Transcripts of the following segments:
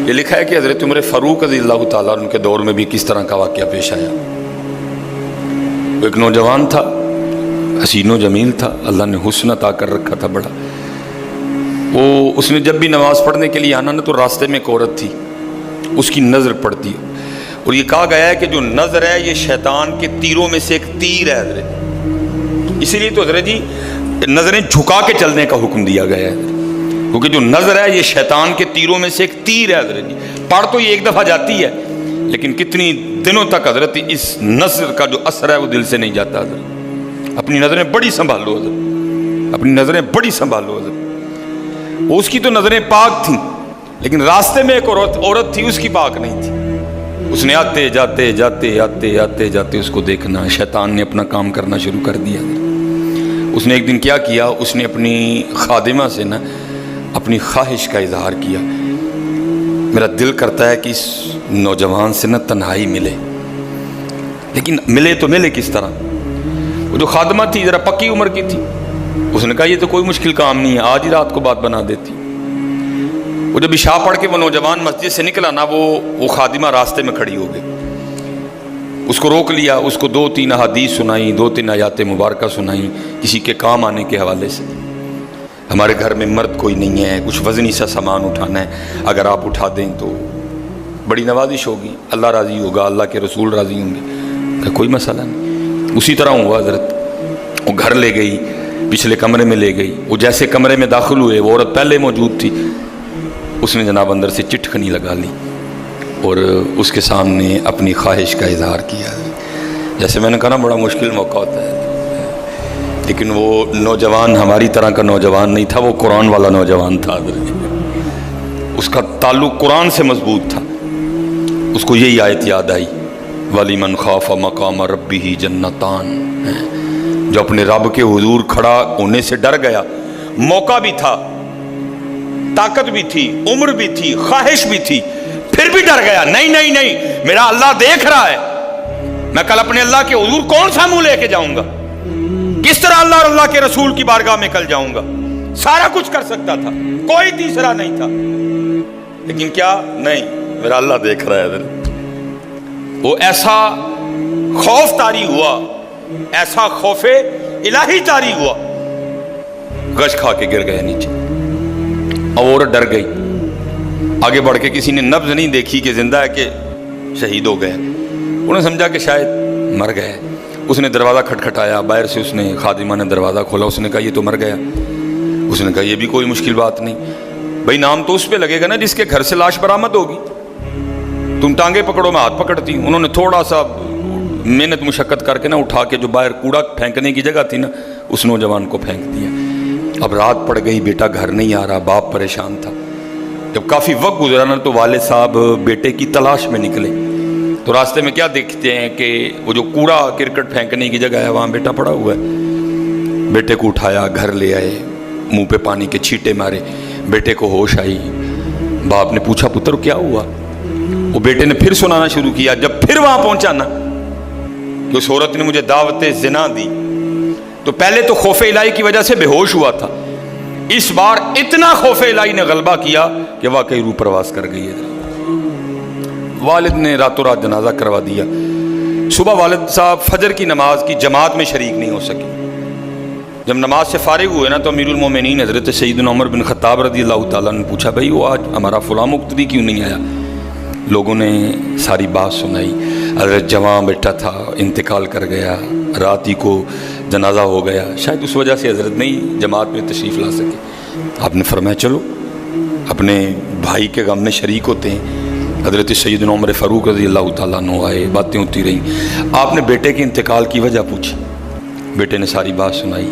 یہ لکھا ہے کہ حضرت عمر فاروق رضی اللہ تعالیٰ عنہ کے دور میں بھی کس طرح کا واقعہ پیش آیا۔ وہ ایک نوجوان تھا، حسین و جمیل تھا، اللہ نے حسن عطا کر رکھا تھا بڑا۔ اس نے جب بھی نماز پڑھنے کے لیے آنا نا تو راستے میں ایک عورت تھی، اس کی نظر پڑتی، اور یہ کہا گیا ہے کہ جو نظر ہے یہ شیطان کے تیروں میں سے ایک تیر ہے حضرت، اسی لیے تو حضرت جی نظریں جھکا کے چلنے کا حکم دیا گیا ہے، کیونکہ جو نظر ہے یہ شیطان کے تیروں میں سے ایک تیر ہے حضرت جی۔ پڑھ تو یہ ایک دفعہ جاتی ہے لیکن کتنی دنوں تک حضرت اس نظر کا جو اثر ہے وہ دل سے نہیں جاتا حضرت۔ اپنی نظریں بڑی سنبھالو حضرت، اپنی نظریں بڑی سنبھالو حضرت۔ اس کی تو نظریں پاک تھیں لیکن راستے میں ایک عورت تھی، اس کی پاک نہیں تھی۔ اس نے آتے جاتے جاتے آتے آتے جاتے اس کو دیکھنا، شیطان نے اپنا کام کرنا شروع کر دیا۔ اس نے ایک دن کیا کیا، اس نے اپنی خادمہ سے نا اپنی خواہش کا اظہار کیا، میرا دل کرتا ہے کہ اس نوجوان سے نا تنہائی ملے، لیکن ملے تو ملے کس طرح؟ وہ جو خادمہ تھی ذرا پکی عمر کی تھی، اس نے کہا یہ تو کوئی مشکل کام نہیں ہے، آج ہی رات کو بات بنا دیتی۔ وہ جب عشاء پڑھ کے وہ نوجوان مسجد سے نکلا نا، وہ خادمہ راستے میں کھڑی ہو گئی، اس کو روک لیا، اس کو 2-3 احادیث سنائیں، 2-3 آیات مبارکہ سنائیں کسی کے کام آنے کے حوالے سے۔ ہمارے گھر میں مرد کوئی نہیں ہے، کچھ وزنی سا سامان اٹھانا ہے، اگر آپ اٹھا دیں تو بڑی نوازش ہوگی، اللہ راضی ہوگا، اللہ کے رسول راضی ہوں گے، کہ کوئی مسئلہ نہیں۔ اسی طرح ہوا حضرت، وہ گھر لے گئی، پچھلے کمرے میں لے گئی، وہ جیسے کمرے میں داخل ہوئے وہ عورت پہلے موجود تھی، اس نے جناب اندر سے چٹکنی لگا لی اور اس کے سامنے اپنی خواہش کا اظہار کیا۔ جیسے میں نے کہا نا بڑا مشکل موقع ہوتا ہے، لیکن وہ نوجوان ہماری طرح کا نوجوان نہیں تھا، وہ قرآن والا نوجوان تھا، اس کا تعلق قرآن سے مضبوط تھا۔ اس کو یہی آیت یاد آئی، وَلِمَنْ خَافَ مَقَامَ رَبِّهِ جَنَّتَانِ، جو اپنے رب کے حضور کھڑا ہونے سے ڈر گیا، موقع بھی تھا، طاقت بھی تھی، عمر بھی تھی، خواہش بھی تھی، پھر بھی ڈر گیا، نہیں نہیں نہیں میرا اللہ دیکھ رہا ہے، میں کل اپنے اللہ کے حضور کون سا منہ لے کے جاؤں گا، کس طرح اللہ اور اللہ کے رسول کی بارگاہ میں کل جاؤں گا، سارا کچھ کر سکتا تھا، کوئی تیسرا نہیں تھا، لیکن کیا نہیں، میرا اللہ دیکھ رہا ہے۔ وہ ایسا خوف طاری ہوا، ایسا خوف الہی طاری ہوا، غش کھا کے گر گئے نیچے، اور ڈر گئی، آگے بڑھ کے کسی نے نبض نہیں دیکھی کہ زندہ ہے کہ شہید ہو گئے، انہوں نے سمجھا کہ شاید مر گئے۔ اس نے دروازہ کھٹکھٹایا، باہر سے اس نے خادمہ نے دروازہ کھولا، اس نے کہا یہ تو مر گیا۔ اس نے کہا یہ بھی کوئی مشکل بات نہیں، بھائی نام تو اس پہ لگے گا نا جس کے گھر سے لاش برآمد ہوگی، تم ٹانگیں پکڑو میں ہاتھ پکڑتی ہوں۔ انہوں نے تھوڑا سا محنت مشقت کر کے نا اٹھا کے جو باہر کوڑا پھینکنے کی جگہ تھی نا اس نوجوان کو پھینک دیا۔ اب رات پڑ گئی، بیٹا گھر نہیں آ رہا، باپ پریشان تھا۔ جب کافی وقت گزرا نا تو والد صاحب بیٹے کی تلاش میں نکلے، تو راستے میں کیا دیکھتے ہیں کہ وہ جو کوڑا کرکٹ پھینکنے کی جگہ ہے وہاں بیٹا پڑا ہوا ہے۔ بیٹے کو اٹھایا، گھر لے آئے، منہ پہ پانی کے چھینٹے مارے، بیٹے کو ہوش آئی۔ باپ نے پوچھا پتر کیا ہوا؟ وہ بیٹے نے پھر سنانا شروع کیا۔ جب پھر وہاں پہنچا نا کہ اس عورت نے مجھے دعوت زنا دی، تو پہلے تو خوف الہی کی وجہ سے بے ہوش ہوا تھا، اس بار اتنا خوف الہی نے غلبہ کیا کہ واقعی روح پرواز کر گئی ہے۔ والد نے راتوں رات جنازہ کروا دیا۔ صبح والد صاحب فجر کی نماز کی جماعت میں شریک نہیں ہو سکے۔ جب نماز سے فارغ ہوئے نا تو امیر المومنین حضرت سیدنا عمر بن خطاب رضی اللہ تعالیٰ نے پوچھا بھائی وہ آج ہمارا فلاں مقتدی کیوں نہیں آیا؟ لوگوں نے ساری بات سنائی، حضرت جوان بیٹا تھا، انتقال کر گیا، رات ہی کو جنازہ ہو گیا، شاید اس وجہ سے حضرت نہیں جماعت میں تشریف لا سکے۔ آپ نے فرمایا چلو اپنے بھائی کے غم میں شریک ہوتے ہیں۔ حضرت سیدنا عمر فاروق رضی اللہ تعالیٰ عنہ آئے، باتیں ہوتی رہیں، آپ نے بیٹے کے انتقال کی وجہ پوچھی، بیٹے نے ساری بات سنائی۔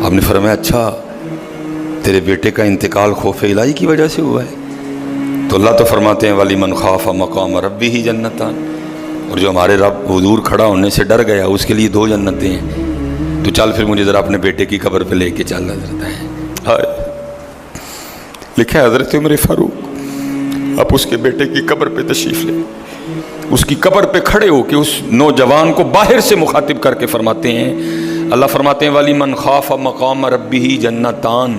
آپ نے فرمایا اچھا تیرے بیٹے کا انتقال خوف الہی کی وجہ سے ہوا ہے؟ تو اللہ تو فرماتے ہیں وَلِمَنْ خَافَ مَقَامَ رَبِّهِ جَنَّتَانِ، اور جو ہمارے رب حضور کھڑا ہونے سے ڈر گیا اس کے لیے 2 جنتیں ہیں۔ تو چل پھر مجھے ذرا اپنے بیٹے کی قبر پہ لے کے چل حضرت ہے۔ لکھا ہے حضرت عمر فاروق آپ اس کے بیٹے کی قبر پہ تشریف لے، اس کی قبر پہ کھڑے ہو کے اس نوجوان کو باہر سے مخاطب کر کے فرماتے ہیں، اللہ فرماتے ہیں وَلِمَنْ خَافَ مَقَامَ رَبِّهِ جَنَّتَانِ،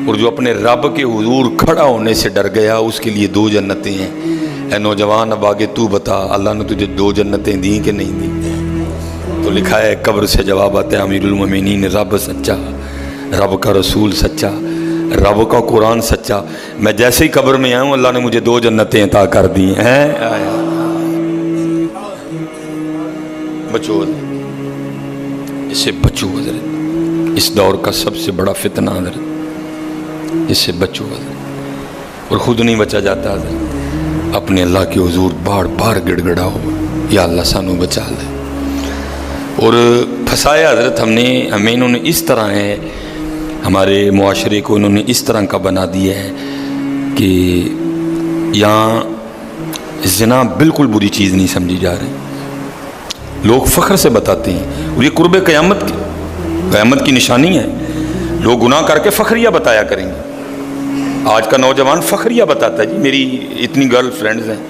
اور جو اپنے رب کے حضور کھڑا ہونے سے ڈر گیا اس کے لیے 2 جنتیں ہیں۔ اے نوجوان اب آگے تو بتا اللہ نے تجھے 2 جنتیں دیں کہ نہیں دیں؟ تو لکھا ہے قبر سے جواب آتا ہے امیر المومنین رب سچا، رب کا رسول سچا، رب کا قرآن سچا، میں جیسے ہی قبر میں آیا ہوں اللہ نے مجھے 2 جنتیں عطا کر دی ہیں۔ بچو اس سے بچو حضرت، اس دور کا سب سے بڑا فتنہ حضرت، اس سے بچو حضرت، اور خود نہیں بچا جاتا حضرت، اپنے اللہ کے حضور بار بار گڑ گڑاؤ یا اللہ سانو بچا لے۔ اور پھنسایا حضرت ہمیں انہوں نے اس طرح ہے، ہمارے معاشرے کو انہوں نے اس طرح کا بنا دیا ہے کہ یہاں زنا بالکل بری چیز نہیں سمجھی جا رہی، لوگ فخر سے بتاتے ہیں، اور یہ قرب قیامت کی نشانی ہے۔ لوگ گناہ کر کے فخریہ بتایا کریں گے۔ آج کا نوجوان فخریہ بتاتا ہے، جی میری اتنی گرل فرینڈز ہیں،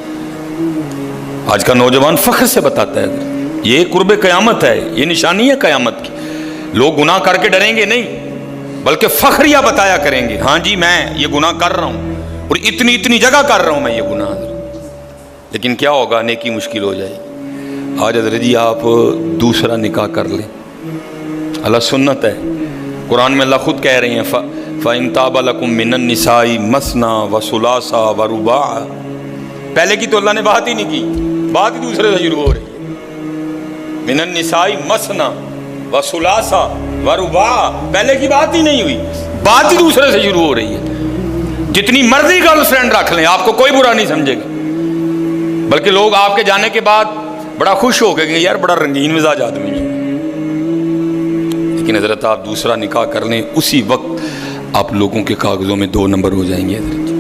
آج کا نوجوان فخر سے بتاتا ہے یہ قرب قیامت ہے، یہ نشانی ہے قیامت کی۔ لوگ گناہ کر کے ڈریں گے نہیں بلکہ فخریہ بتایا کریں گے، ہاں جی میں یہ گناہ کر رہا ہوں اور اتنی جگہ کر رہا ہوں میں یہ گناہ۔ لیکن کیا ہوگا، نیکی مشکل ہو جائے گی۔ آج حضرت جی آپ دوسرا نکاح کر لیں، اللہ سنت ہے، قرآن میں اللہ خود کہہ رہے ہیں فَإِن تَابَ لَكُم مِّنَ النِّسَاءِ مَثْنَىٰ وَثُلَاثَ وَرُبَاعَ۔ پہلے کی تو اللہ نے بات ہی نہیں کی، بات ہی دوسرے سے شروع ہو رہی ہے۔ مِّنَ النِّسَاءِ مَثْنَىٰ وَثُلَاثَ وَرُبَاعَ، پہلے کی بات ہی نہیں ہوئی، بات ہی دوسرے سے شروع ہو رہی ہے۔ جتنی مرضی گرل فرینڈ رکھ لیں آپ کو کوئی برا نہیں سمجھے گا، بلکہ لوگ آپ کے جانے کے بعد بڑا خوش ہو گئے کہ یار بڑا رنگین مزاج آدمی ہے۔ لیکن حضرت آپ دوسرا نکاح کر لیں اسی وقت آپ لوگوں کے کاغذوں میں 2 نمبر ہو جائیں گے حضرت۔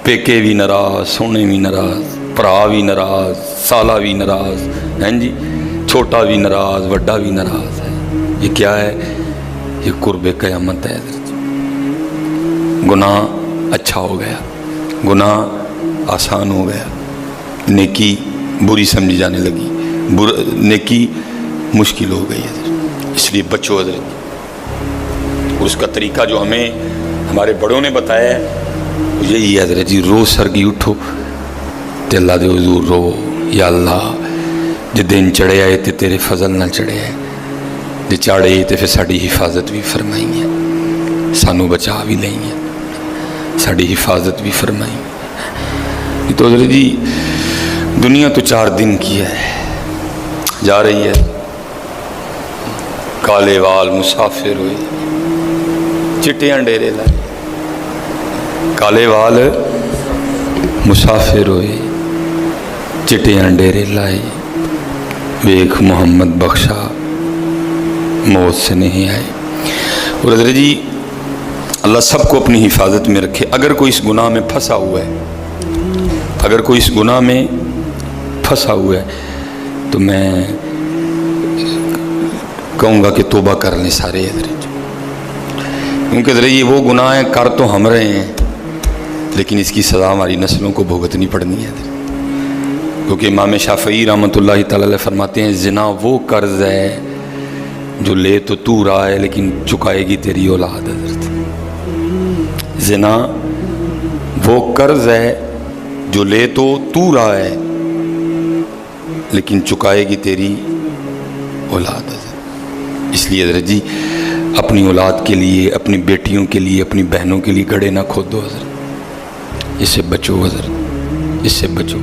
پیکے بھی ناراض، سونے بھی ناراض، پرا بھی ناراض، سالہ بھی ناراض، ہیں جی چھوٹا بھی ناراض، وڈا بھی ناراض ہے۔ یہ کیا ہے؟ یہ قرب قیامت ہے حضرت۔ گناہ اچھا ہو گیا، گناہ آسان ہو گیا، نیکی بری سمجھی جانے لگی، نیکی مشکل ہو گئی حضرت۔ اس لیے بچو حضرت، اور اس کا طریقہ جو ہمیں ہمارے بڑوں نے بتایا ہے یہی ہے حضرت جی، روز سرگی اٹھو تے اللہ دے حضور رو، یا اللہ جے دن چڑھے آئے تے تیرے فضل نہ چڑھے آئے، جے چاڑے تے پھر ساڑی حفاظت بھی فرمائیں گے، سانو بچا بھی لیں گے، ساڑی حفاظت بھی فرمائیں گے۔ تو حضرت جی دنیا تو 4 دن کی ہے، جا رہی ہے، کالے وال مسافر ہوئے، چٹیاں ڈیرے لائے، کالے وال مسافر ہوئے، چٹیاں ڈیرے لائے، ویکھ محمد بخشا موت سے نہیں آئے۔ اور حضرت جی اللہ سب کو اپنی حفاظت میں رکھے۔ اگر کوئی اس گناہ میں پھنسا ہوا ہے، اگر کوئی اس گناہ میں پھنسا ہوا ہے تو میں کہوں گا کہ توبہ کر لیں سارے حضرت، کیونکہ حضرت یہ وہ گناہ ہیں کر تو ہم رہے ہیں لیکن اس کی سزا ہماری نسلوں کو بھگتنی پڑنی ہے حضرت۔ کیونکہ امام شافعی رحمۃ اللہ تعالی علیہ فرماتے ہیں زنا وہ قرض ہے جو لے تو رہا ہے لیکن چکائے گی تیری اولاد حضرت۔ زنا وہ قرض ہے جو لے تو رہا ہے لیکن چکائے گی تیری اولاد حضرت۔ اس لیے حضرت جی اپنی اولاد کے لیے، اپنی بیٹیوں کے لیے، اپنی بہنوں کے لیے گڑھے نہ کھودو حضرت، اس سے بچو حضرت، اس سے بچو۔